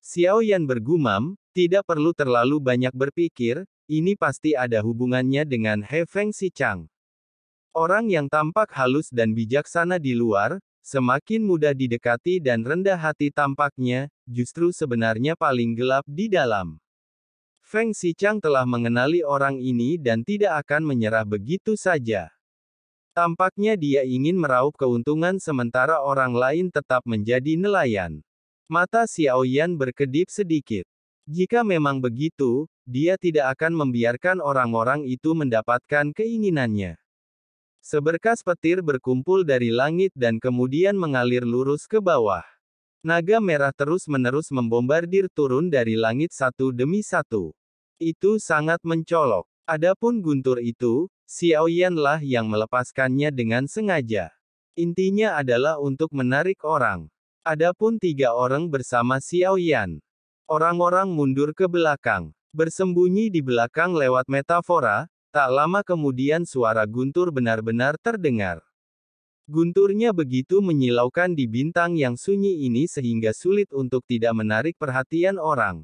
Xiao Yan bergumam, tidak perlu terlalu banyak berpikir, ini pasti ada hubungannya dengan He Feng Xichang. Orang yang tampak halus dan bijaksana di luar, semakin mudah didekati dan rendah hati tampaknya, justru sebenarnya paling gelap di dalam. Feng Xichang telah mengenali orang ini dan tidak akan menyerah begitu saja. Tampaknya dia ingin meraup keuntungan sementara orang lain tetap menjadi nelayan. Mata Xiao Yan berkedip sedikit. Jika memang begitu, dia tidak akan membiarkan orang-orang itu mendapatkan keinginannya. Seberkas petir berkumpul dari langit dan kemudian mengalir lurus ke bawah. Naga merah terus-menerus membombardir turun dari langit satu demi satu. Itu sangat mencolok. Adapun guntur itu, Xiao Yan lah yang melepaskannya dengan sengaja. Intinya adalah untuk menarik orang. Adapun 3 orang bersama Xiao Yan. Orang-orang mundur ke belakang. Bersembunyi di belakang lewat metafora, tak lama kemudian suara guntur benar-benar terdengar. Gunturnya begitu menyilaukan di bintang yang sunyi ini sehingga sulit untuk tidak menarik perhatian orang.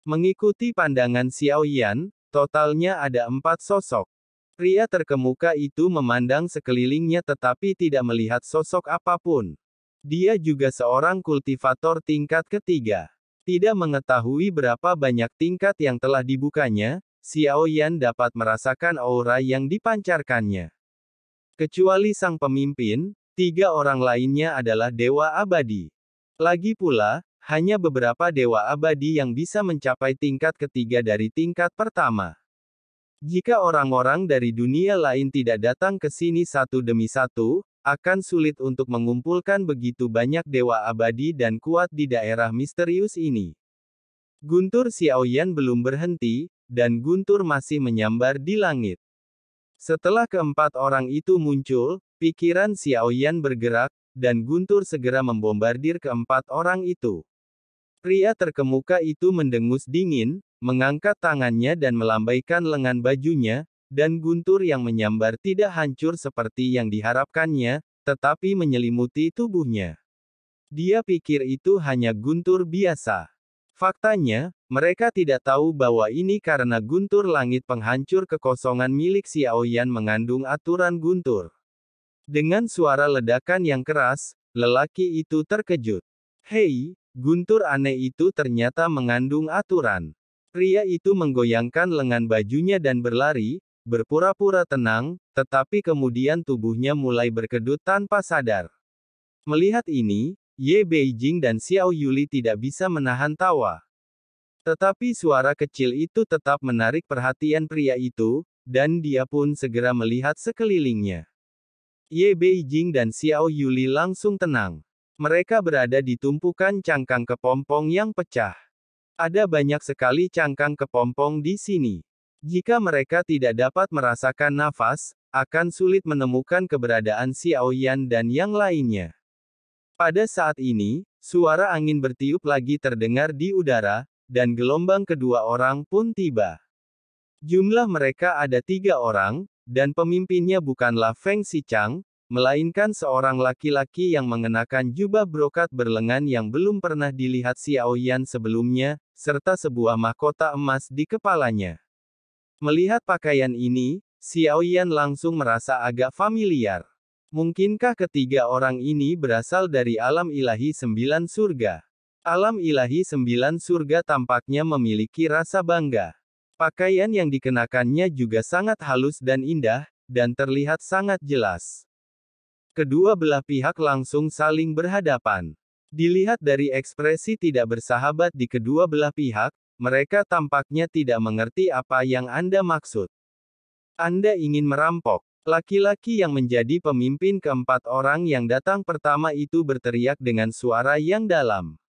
Mengikuti pandangan Xiao Yan, totalnya ada 4 sosok. Pria terkemuka itu memandang sekelilingnya tetapi tidak melihat sosok apapun. Dia juga seorang kultivator tingkat ketiga. Tidak mengetahui berapa banyak tingkat yang telah dibukanya, Xiao Yan dapat merasakan aura yang dipancarkannya. Kecuali sang pemimpin, 3 orang lainnya adalah dewa abadi. Lagi pula, hanya beberapa dewa abadi yang bisa mencapai tingkat ketiga dari tingkat pertama. Jika orang-orang dari dunia lain tidak datang ke sini satu demi satu, akan sulit untuk mengumpulkan begitu banyak dewa abadi dan kuat di daerah misterius ini. Guntur Xiao Yan belum berhenti, dan guntur masih menyambar di langit. Setelah keempat orang itu muncul, pikiran Xiao Yan bergerak, dan guntur segera membombardir keempat orang itu. Pria terkemuka itu mendengus dingin, mengangkat tangannya dan melambaikan lengan bajunya, dan guntur yang menyambar tidak hancur seperti yang diharapkannya, tetapi menyelimuti tubuhnya. Dia pikir itu hanya guntur biasa. Faktanya, mereka tidak tahu bahwa ini karena guntur langit penghancur kekosongan milik Xiao Yan mengandung aturan guntur. Dengan suara ledakan yang keras, lelaki itu terkejut. Hei, guntur aneh itu ternyata mengandung aturan. Pria itu menggoyangkan lengan bajunya dan berlari, berpura-pura tenang, tetapi kemudian tubuhnya mulai berkedut tanpa sadar. Melihat ini, Ye Beijing dan Xiao Yuli tidak bisa menahan tawa. Tetapi suara kecil itu tetap menarik perhatian pria itu, dan dia pun segera melihat sekelilingnya. Ye Beijing dan Xiao Yuli langsung tenang. Mereka berada di tumpukan cangkang kepompong yang pecah. Ada banyak sekali cangkang kepompong di sini. Jika mereka tidak dapat merasakan nafas, akan sulit menemukan keberadaan Xiao Yan dan yang lainnya. Pada saat ini, suara angin bertiup lagi terdengar di udara, dan gelombang kedua orang pun tiba. Jumlah mereka ada 3 orang, dan pemimpinnya bukanlah Feng Xichang, melainkan seorang laki-laki yang mengenakan jubah brokat berlengan yang belum pernah dilihat Xiao Yan sebelumnya, serta sebuah mahkota emas di kepalanya. Melihat pakaian ini, Xiao Yan langsung merasa agak familiar. Mungkinkah ketiga orang ini berasal dari alam ilahi 9 surga? Alam ilahi 9 surga tampaknya memiliki rasa bangga. Pakaian yang dikenakannya juga sangat halus dan indah, dan terlihat sangat jelas. Kedua belah pihak langsung saling berhadapan. Dilihat dari ekspresi tidak bersahabat di kedua belah pihak, mereka tampaknya tidak mengerti apa yang Anda maksud. Anda ingin merampok. Laki-laki yang menjadi pemimpin keempat orang yang datang pertama itu berteriak dengan suara yang dalam.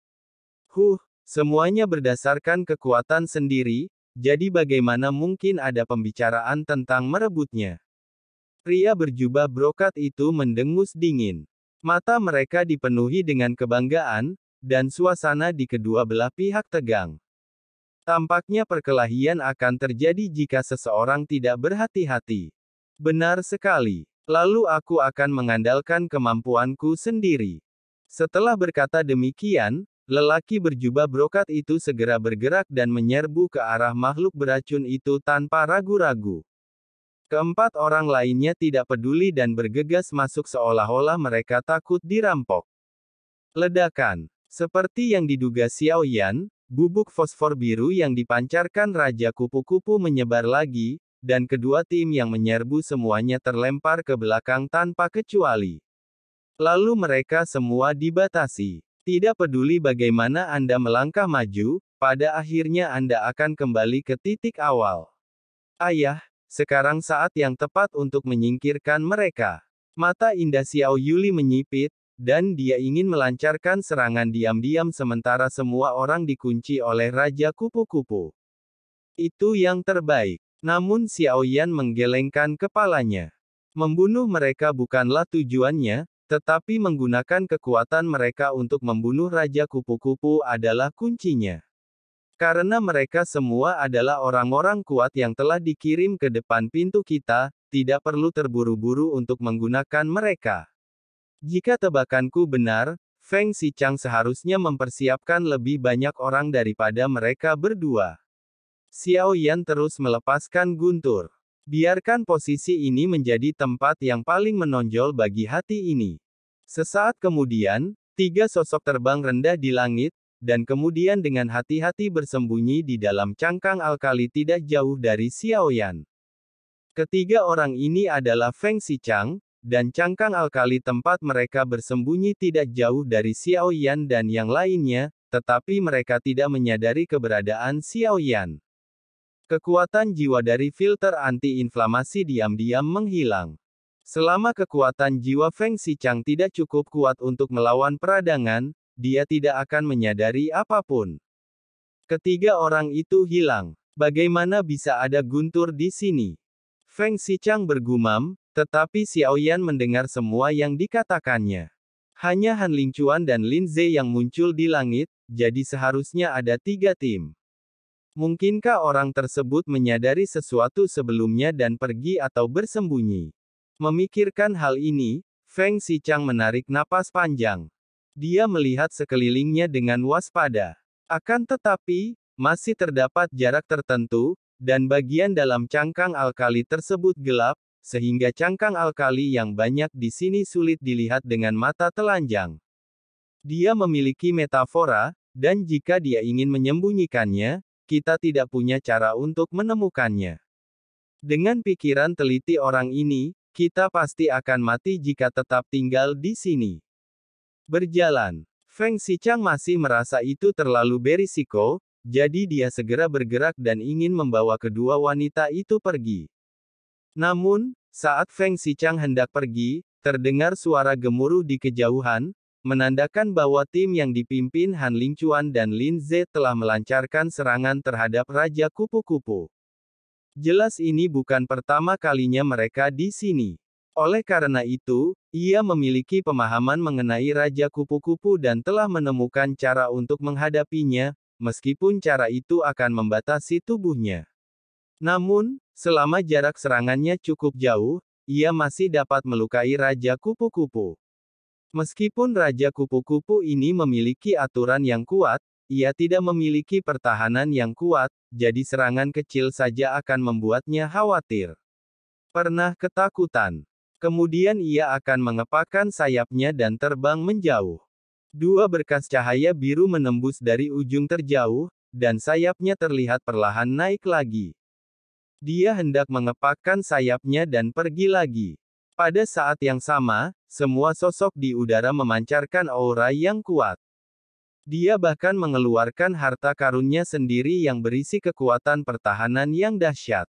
Semuanya berdasarkan kekuatan sendiri, jadi bagaimana mungkin ada pembicaraan tentang merebutnya? Pria berjubah brokat itu mendengus dingin. Mata mereka dipenuhi dengan kebanggaan, dan suasana di kedua belah pihak tegang. Tampaknya perkelahian akan terjadi jika seseorang tidak berhati-hati. Benar sekali. Lalu aku akan mengandalkan kemampuanku sendiri. Setelah berkata demikian, Lelaki berjubah brokat itu segera bergerak dan menyerbu ke arah makhluk beracun itu tanpa ragu-ragu. Keempat orang lainnya tidak peduli dan bergegas masuk seolah-olah mereka takut dirampok. Ledakan. Seperti yang diduga Xiao Yan, bubuk fosfor biru yang dipancarkan Raja Kupu-Kupu menyebar lagi, dan kedua tim yang menyerbu semuanya terlempar ke belakang tanpa kecuali. Lalu mereka semua dibatasi. Tidak peduli bagaimana Anda melangkah maju, pada akhirnya Anda akan kembali ke titik awal. Ayah, sekarang saat yang tepat untuk menyingkirkan mereka. Mata indah Xiao Yuli menyipit, dan dia ingin melancarkan serangan diam-diam sementara semua orang dikunci oleh Raja Kupu-Kupu. Itu yang terbaik. Namun Xiao Yan menggelengkan kepalanya. Membunuh mereka bukanlah tujuannya, tetapi menggunakan kekuatan mereka untuk membunuh Raja Kupu-Kupu adalah kuncinya. Karena mereka semua adalah orang-orang kuat yang telah dikirim ke depan pintu kita, tidak perlu terburu-buru untuk menggunakan mereka. Jika tebakanku benar, Feng Xichang seharusnya mempersiapkan lebih banyak orang daripada mereka berdua. Xiao Yan terus melepaskan guntur. Biarkan posisi ini menjadi tempat yang paling menonjol bagi hati ini. Sesaat kemudian, tiga sosok terbang rendah di langit, dan kemudian dengan hati-hati bersembunyi di dalam cangkang alkali tidak jauh dari Xiao Yan. Ketiga orang ini adalah Feng Xichang, dan cangkang alkali tempat mereka bersembunyi tidak jauh dari Xiao Yan dan yang lainnya, tetapi mereka tidak menyadari keberadaan Xiao Yan. Kekuatan jiwa dari filter anti-inflamasi diam-diam menghilang. Selama kekuatan jiwa Feng Xichang tidak cukup kuat untuk melawan peradangan, dia tidak akan menyadari apapun. Ketiga orang itu hilang. Bagaimana bisa ada guntur di sini? Feng Xichang bergumam, tetapi Xiao Yan mendengar semua yang dikatakannya. Hanya Han Lingchuan dan Lin Ze yang muncul di langit, jadi seharusnya ada tiga tim. Mungkinkah orang tersebut menyadari sesuatu sebelumnya dan pergi atau bersembunyi? Memikirkan hal ini, Feng Xichang menarik napas panjang. Dia melihat sekelilingnya dengan waspada. Akan tetapi, masih terdapat jarak tertentu, dan bagian dalam cangkang alkali tersebut gelap, sehingga cangkang alkali yang banyak di sini sulit dilihat dengan mata telanjang. Dia memiliki metafora, dan jika dia ingin menyembunyikannya, kita tidak punya cara untuk menemukannya. Dengan pikiran teliti orang ini, kita pasti akan mati jika tetap tinggal di sini. Berjalan. Feng Xichang masih merasa itu terlalu berisiko, jadi dia segera bergerak dan ingin membawa kedua wanita itu pergi. Namun, saat Feng Xichang hendak pergi, terdengar suara gemuruh di kejauhan, menandakan bahwa tim yang dipimpin Han Lingchuan dan Lin Ze telah melancarkan serangan terhadap Raja Kupu-Kupu. Jelas ini bukan pertama kalinya mereka di sini. Oleh karena itu, ia memiliki pemahaman mengenai Raja Kupu-Kupu dan telah menemukan cara untuk menghadapinya, meskipun cara itu akan membatasi tubuhnya. Namun, selama jarak serangannya cukup jauh, ia masih dapat melukai Raja Kupu-Kupu. Meskipun Raja Kupu-Kupu ini memiliki aturan yang kuat, ia tidak memiliki pertahanan yang kuat, jadi serangan kecil saja akan membuatnya khawatir. Pernah ketakutan. Kemudian ia akan mengepakkan sayapnya dan terbang menjauh. Dua berkas cahaya biru menembus dari ujung terjauh, dan sayapnya terlihat perlahan naik lagi. Dia hendak mengepakkan sayapnya dan pergi lagi. Pada saat yang sama, semua sosok di udara memancarkan aura yang kuat. Dia bahkan mengeluarkan harta karunnya sendiri yang berisi kekuatan pertahanan yang dahsyat.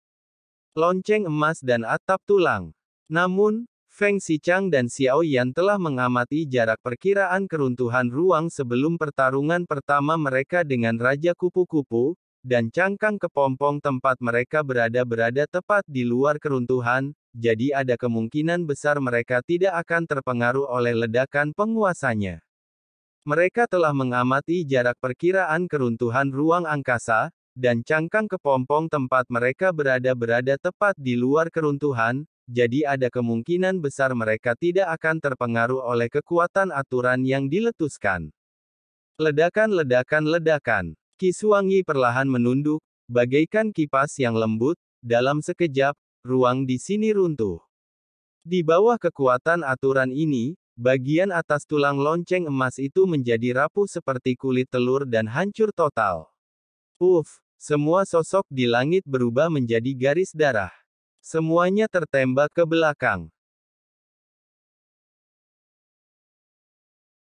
Lonceng emas dan atap tulang. Namun, Feng Xichang dan Xiao Yan telah mengamati jarak perkiraan keruntuhan ruang sebelum pertarungan pertama mereka dengan Raja Kupu-Kupu, dan cangkang kepompong tempat mereka berada tepat di luar keruntuhan, jadi ada kemungkinan besar mereka tidak akan terpengaruh oleh ledakan penguasanya. Mereka telah mengamati jarak perkiraan keruntuhan ruang angkasa, dan cangkang kepompong tempat mereka berada tepat di luar keruntuhan, jadi ada kemungkinan besar mereka tidak akan terpengaruh oleh kekuatan aturan yang diletuskan. Ledakan, ledakan, ledakan. Kiswangi perlahan menunduk, bagaikan kipas yang lembut. Dalam sekejap, ruang di sini runtuh. Di bawah kekuatan aturan ini, bagian atas tulang lonceng emas itu menjadi rapuh seperti kulit telur dan hancur total. Semua sosok di langit berubah menjadi garis darah. Semuanya tertembak ke belakang.